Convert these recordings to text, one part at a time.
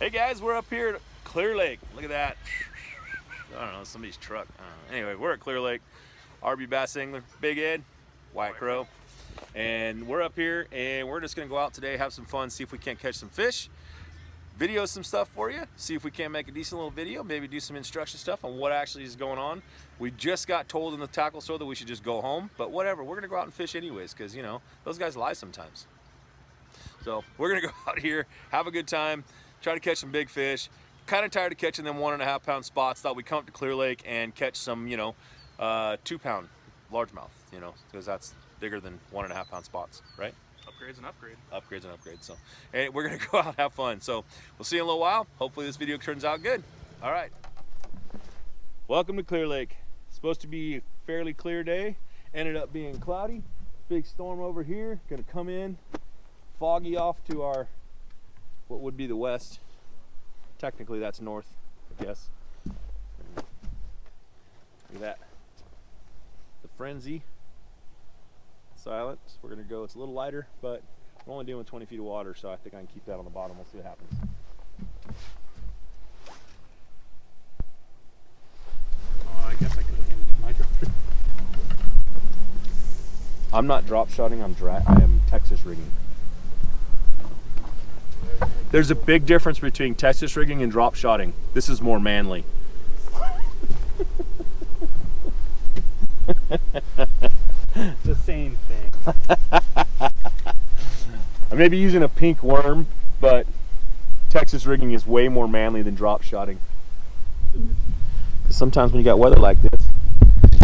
Hey guys, we're up here at Clearlake. Look at that. I don't know, somebody's truck. Anyway, we're at Clearlake. RB Bass Angler, Big Ed, Wyatt Crow. And we're up here and we're just gonna go out today, have some fun, see if we can't catch some fish, video some stuff for you, see if we can't make a decent little video, maybe do some instruction stuff on what actually is going on. We just got told in the tackle store that we should just go home, but whatever, we're gonna go out and fish anyways, because you know, those guys lie sometimes. So we're gonna go out here, have a good time, try to catch some big fish. Kind of tired of catching them 1.5 pound spots. Thought we'd come up to Clearlake and catch some, 2 pound largemouth, because that's bigger than 1.5 pound spots, right? Upgrades and upgrade. Upgrades and upgrades. So, hey, we're gonna go out and have fun. So we'll see you in a little while. Hopefully this video turns out good. All right. Welcome to Clearlake. Supposed to be a fairly clear day. Ended up being cloudy. Big storm over here. Gonna come in, foggy off to our what would be the west. Technically that's north, I guess. Look at that. The frenzy. Silent. We're gonna go, it's a little lighter, but we're only dealing with 20 feet of water, so I think I can keep that on the bottom. We'll see what happens. Oh, I guess I could look in my drop. I'm not drop shotting, I am Texas rigging. There's a big difference between Texas rigging and drop shotting. This is more manly. The same thing. I may be using a pink worm, but Texas rigging is way more manly than drop shotting. Because sometimes when you got weather like this,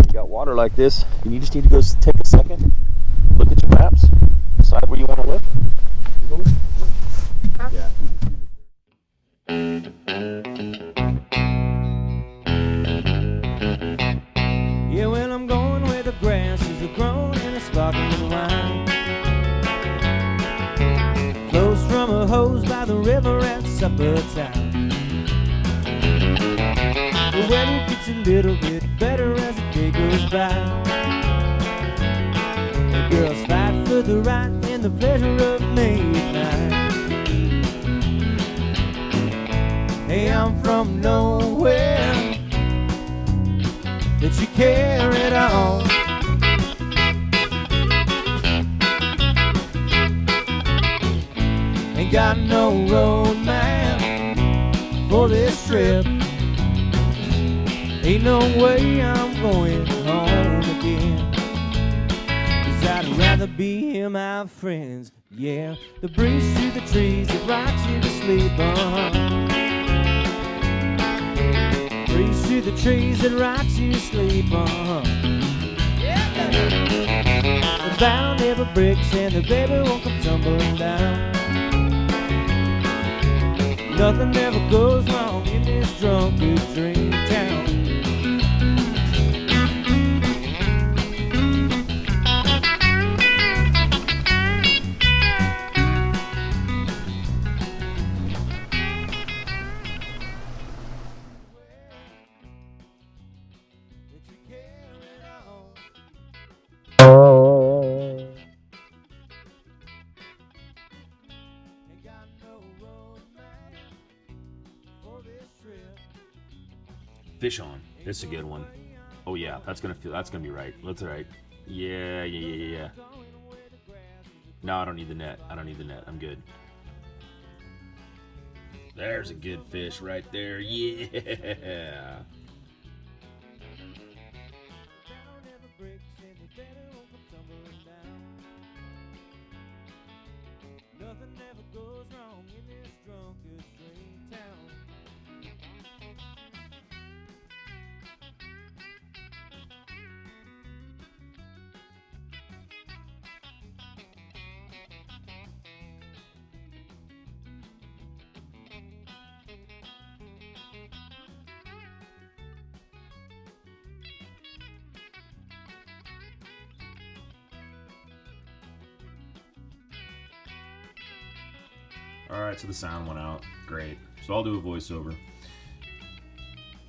you got water like this, and you just need to go take a second, look at your maps, decide where you want to live. Yeah. Yeah, well, I'm going where the grasses are grown and a sparkling wine flows from a hose by the river at supper time. The weather gets a little bit better as the day goes by. The girls fight for the right and the pleasure of midnight. Hey, I'm from nowhere, but you carry it on. Ain't got no road map for this trip. Ain't no way I'm going home again. 'Cause I'd rather be here, my friends. Yeah, the breeze through the trees, it rocks you to sleep. Breeze through the trees, it rocks you to sleep. The bow never breaks and the baby won't come tumbling down. Nothing ever goes wrong in this drunken dream town. Fish on. It's a good one. Oh yeah, that's gonna be right. That's right. Yeah. No, I don't need the net. I'm good. There's a good fish right there. Yeah. Nothing ever goes wrong in this drunken dream town. Alright, so the sound went out. Great. So I'll do a voiceover.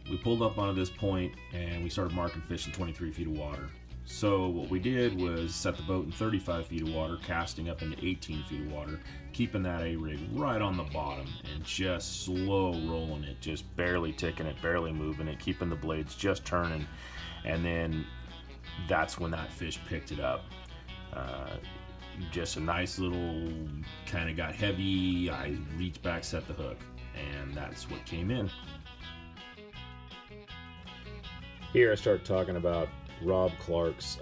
We pulled up onto this point and we started marking fish in 23 feet of water. So what we did was set the boat in 35 feet of water, casting up into 18 feet of water, keeping that A-rig right on the bottom and just slow rolling it, just barely ticking it, barely moving it, keeping the blades just turning. And then that's when that fish picked it up. Just a nice little, kind of got heavy. I reached back, set the hook, and that's what came in. Here I start talking about Rob Clark's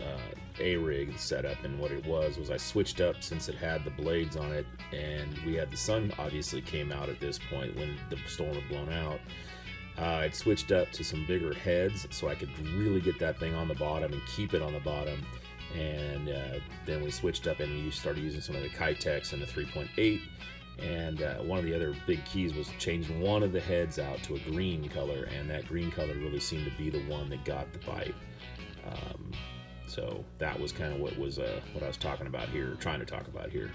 A-rig setup, and what it was I switched up since it had the blades on it, and we had the sun obviously came out at this point when the storm had blown out. I'd switched up to some bigger heads so I could really get that thing on the bottom and keep it on the bottom, and then we switched up and we started using some of the Kitex and the 3.8. And one of the other big keys was changing one of the heads out to a green color, and that green color really seemed to be the one that got the bite. So that was kind of what I was talking about here, trying to talk about here.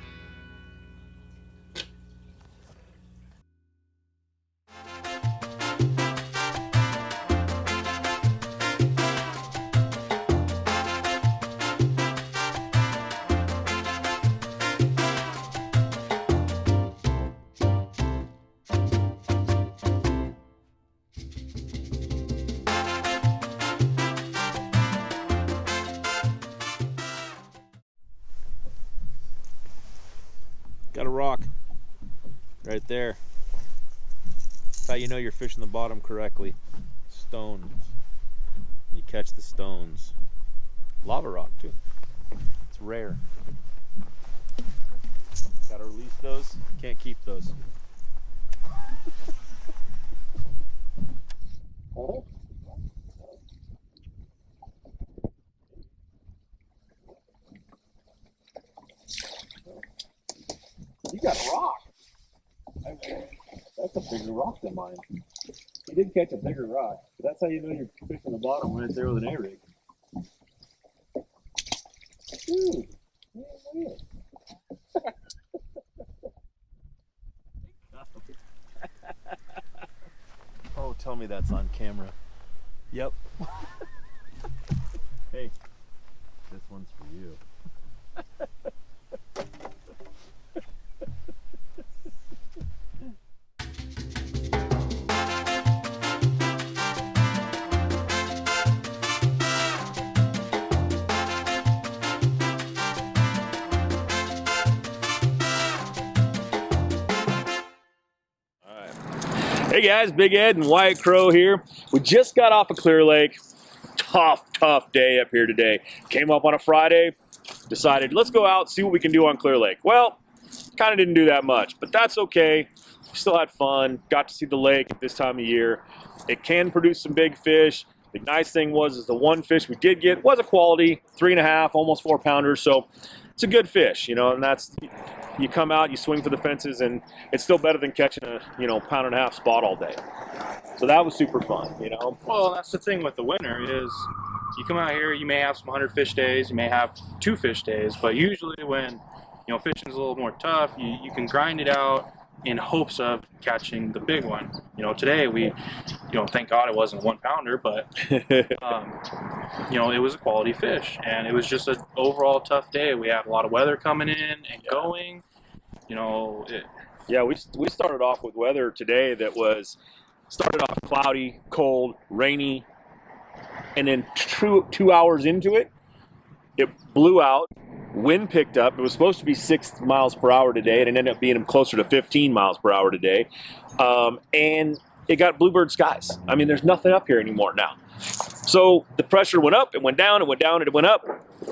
Got a rock right there. That's how you know you're fishing the bottom correctly. Stones. You catch the stones. Lava rock too. It's rare. Gotta release those. Can't keep those. Oh. You got a rock. I mean, that's a bigger rock than mine. You did catch a bigger rock. But that's how you know you're fishing the bottom when it's there with an A-rig. Dude, man, oh, tell me that's on camera. Yep. Hey, this one's for you. Hey guys, Big Ed and Wyatt Crow here. We just got off of Clearlake. Tough day up here today. Came up on a Friday, decided let's go out, see what we can do on Clearlake. Well, kind of didn't do that much, but that's okay. We still had fun, got to see the lake at this time of year. It can produce some big fish. The nice thing is the one fish we did get was a quality 3.5, almost 4 pounder, so it's a good fish, you know, and that's, you come out, you swing for the fences, and it's still better than catching a, 1.5 pound spot all day. So that was super fun, you know. Well, that's the thing with the winter is you come out here, you may have some 100 fish days, you may have 2 fish days, but usually when, fishing's a little more tough, you can grind it out in hopes of catching the big one. Today we, thank God it wasn't a 1 pounder, but, it was a quality fish, and it was just an overall tough day. We had a lot of weather coming in and going, Yeah, we started off with weather today that started off cloudy, cold, rainy, and then 2 hours into it, it blew out. Wind picked up. It was supposed to be 6 miles per hour today. It ended up being closer to 15 miles per hour today. And it got bluebird skies. I mean, there's nothing up here anymore now. So the pressure went up, it went down, it went down, and it went up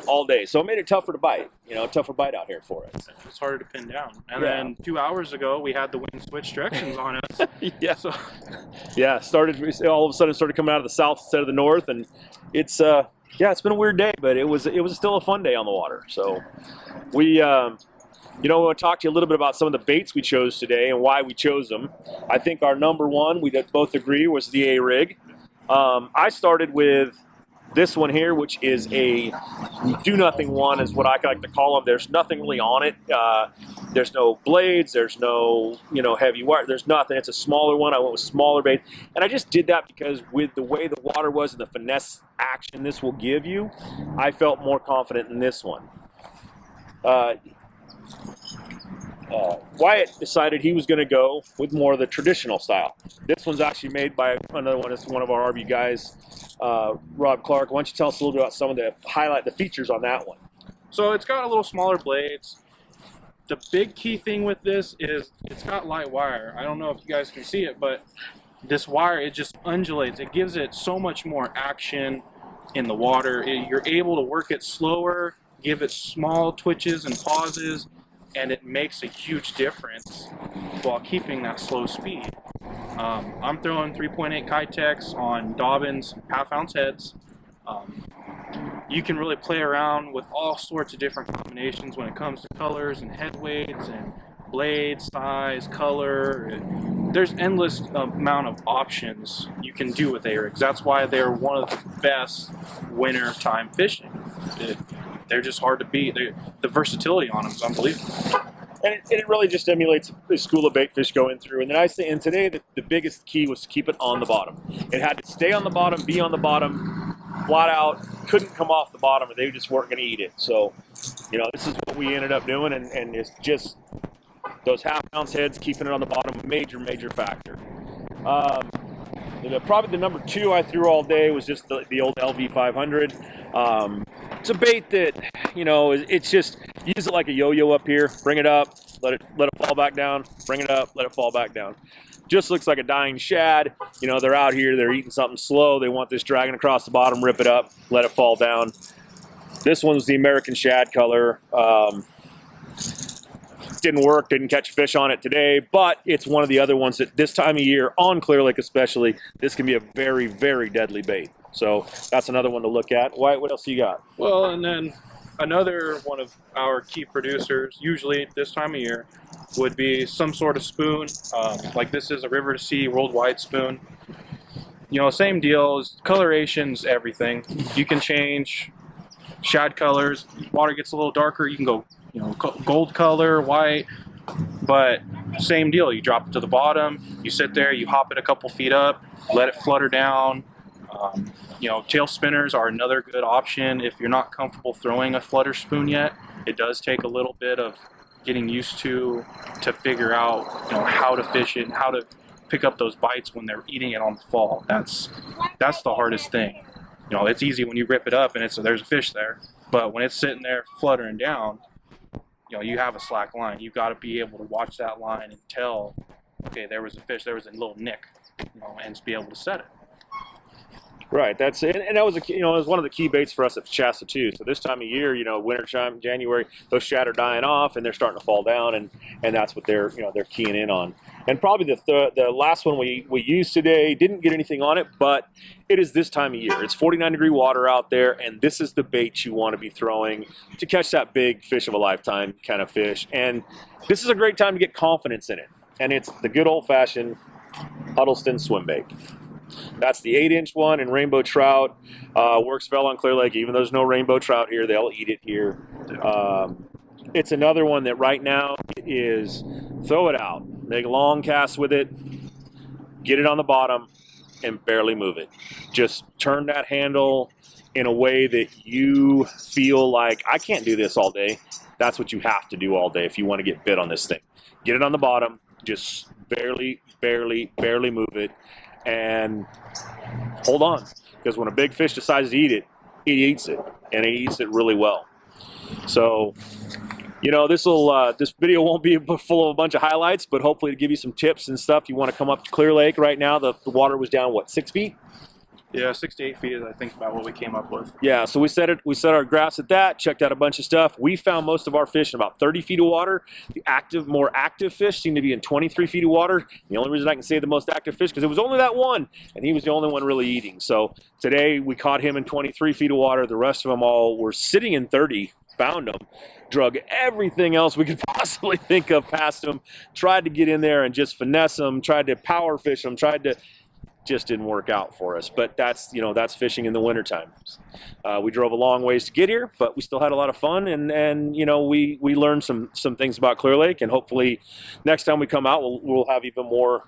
all day. So it made it tougher to bite, tougher bite out here for us. It's harder to pin down. And then 2 hours ago, we had the wind switch directions on us. Yeah. So all of a sudden it started coming out of the south instead of the north, and it's it's been a weird day, but it was still a fun day on the water. So we want to talk to you a little bit about some of the baits we chose today and why we chose them. I think our number one, we both agree, was the A-rig. I started with this one here, which is a do nothing one, is what I like to call them. There's nothing really on it. There's no blades. There's no, heavy wire. There's nothing. It's a smaller one. I went with smaller bait, and I just did that because with the way the water was and the finesse action this will give you, I felt more confident in this one. Wyatt decided he was going to go with more of the traditional style. This one's actually made by another one. It's one of our RV guys, Rob Clark. Why don't you tell us a little bit about some of the features on that one? So it's got a little smaller blades. The big key thing with this is it's got light wire. I don't know if you guys can see it, but this wire, it just undulates. It gives it so much more action in the water. You're able to work it slower, give it small twitches and pauses, and it makes a huge difference while keeping that slow speed. I'm throwing 3.8 Kitex on Dobbins half-ounce heads. You can really play around with all sorts of different combinations when it comes to colors and head weights and blade size, color. There's endless amount of options you can do with A-rigs. That's why they're one of the best winter time fishing. They're just hard to beat. The versatility on them is unbelievable. And it really just emulates the school of bait fish going through. And then today the biggest key was to keep it on the bottom. It had to stay on the bottom, be on the bottom, flat out, couldn't come off the bottom, or they just weren't going to eat it. So, this is what we ended up doing, and it's just those half-ounce heads, keeping it on the bottom, major factor. Probably the number 2 I threw all day was just the old LV 500. It's a bait that, it's just, use it like a yo-yo up here, bring it up, let it fall back down, bring it up, let it fall back down. Just looks like a dying shad. They're out here, they're eating something slow, they want this dragging across the bottom, rip it up, let it fall down. This one's the American shad color. Didn't work, didn't catch fish on it today, but it's one of the other ones that this time of year, on Clearlake especially, this can be a very deadly bait. So that's another one to look at. Wyatt, what else you got? Well, and then another one of our key producers, usually this time of year, would be some sort of spoon. Like this is a River to Sea worldwide spoon. Same deal, coloration's everything. You can change shad colors. Water gets a little darker, you can go gold color, white, but same deal. You drop it to the bottom, you sit there, you hop it a couple feet up, let it flutter down. Tail spinners are another good option if you're not comfortable throwing a flutter spoon yet. It does take a little bit of getting used to figure out how to fish it and how to pick up those bites when they're eating it on the fall. That's the hardest thing. It's easy when you rip it up and there's a fish there, but when it's sitting there fluttering down, you have a slack line. You've got to be able to watch that line and tell, okay, there was a fish, there was a little nick, and be able to set it. Right, that's it, and that was it was one of the key baits for us at Shasta too. So this time of year, winter time, January, those shad are dying off and they're starting to fall down, and that's what they're keying in on. And probably the last one we used today didn't get anything on it, but it is this time of year. It's 49-degree water out there, and this is the bait you want to be throwing to catch that big fish of a lifetime kind of fish. And this is a great time to get confidence in it. And it's the good old-fashioned Huddleston swim bait. That's the 8-inch one, and rainbow trout works well on Clearlake. Even though there's no rainbow trout here, they'll eat it here. It's another one that right now is throw it out, make long casts with it, get it on the bottom, and barely move it. Just turn that handle in a way that you feel like, I can't do this all day. That's what you have to do all day if you want to get bit on this thing. Get it on the bottom, just barely move it, and hold on, because when a big fish decides to eat it, he eats it, and he eats it really well. So, this video won't be full of a bunch of highlights, but hopefully to give you some tips and stuff. You want to come up to Clearlake right now. The water was down, 6 feet? Yeah, 6 to 8 feet is I think about what we came up with. Yeah, so we set our graphs at that, checked out a bunch of stuff. We found most of our fish in about 30 feet of water. The more active fish seem to be in 23 feet of water. The only reason I can say the most active fish, because it was only that one, and he was the only one really eating. So today we caught him in 23 feet of water. The rest of them all were sitting in 30, found them, drug everything else we could possibly think of past them, tried to get in there and just finesse them, tried to power fish them, tried to just didn't work out for us. But that's, you know, that's fishing in the wintertime. We drove a long ways to get here, but we still had a lot of fun, and you know, we learned some things about Clearlake, and hopefully next time we come out, we'll have even more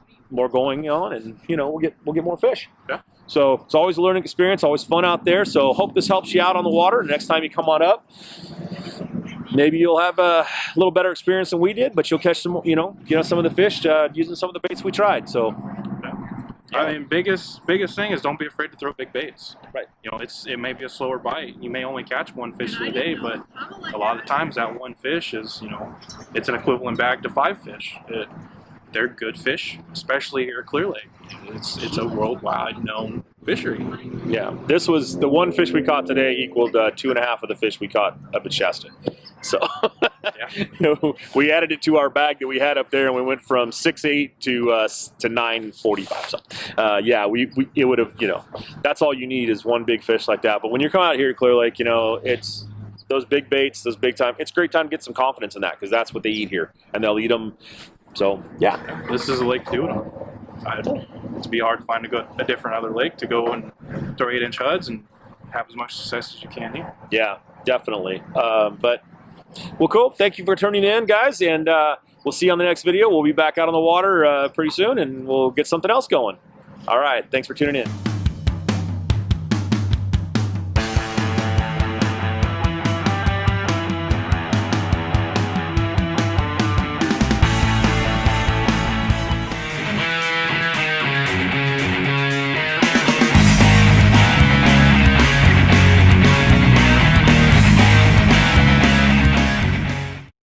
going on, and you know, we'll get more fish. Yeah. So it's always a learning experience, always fun out there. So hope this helps you out on the water. Next time you come on up, maybe you'll have a little better experience than we did, but you'll catch some, you know, some of the fish using some of the baits we tried. So. I mean, biggest thing is don't be afraid to throw big baits. Right. You know, it may be a slower bite. You may only catch one fish in a day, but a lot of the times that one fish is, you know, it's an equivalent bag to 5 fish. They're good fish, especially here at Clearlake. It's a worldwide known fishery. Yeah, this was the one fish we caught today equaled 2.5 of the fish we caught up at Shasta. So Yeah. you know, we added it to our bag that we had up there, and we went from 6.8 to 9.45. So yeah, it would have, you know, that's all you need is one big fish like that. But when you come out here to Clearlake, you know, it's those big baits, those big time. It's a great time to get some confidence in that, because that's what they eat here, and they'll eat them. So yeah, This is a lake to do it on. It'd be hard to find a different other lake to go and throw 8-inch HUDs and have as much success as you can here. yeah, definitely. But well, cool. Thank you for tuning in, guys, and we'll see you on the next video. We'll be back out on the water pretty soon, and we'll get something else going. All right, thanks for tuning in.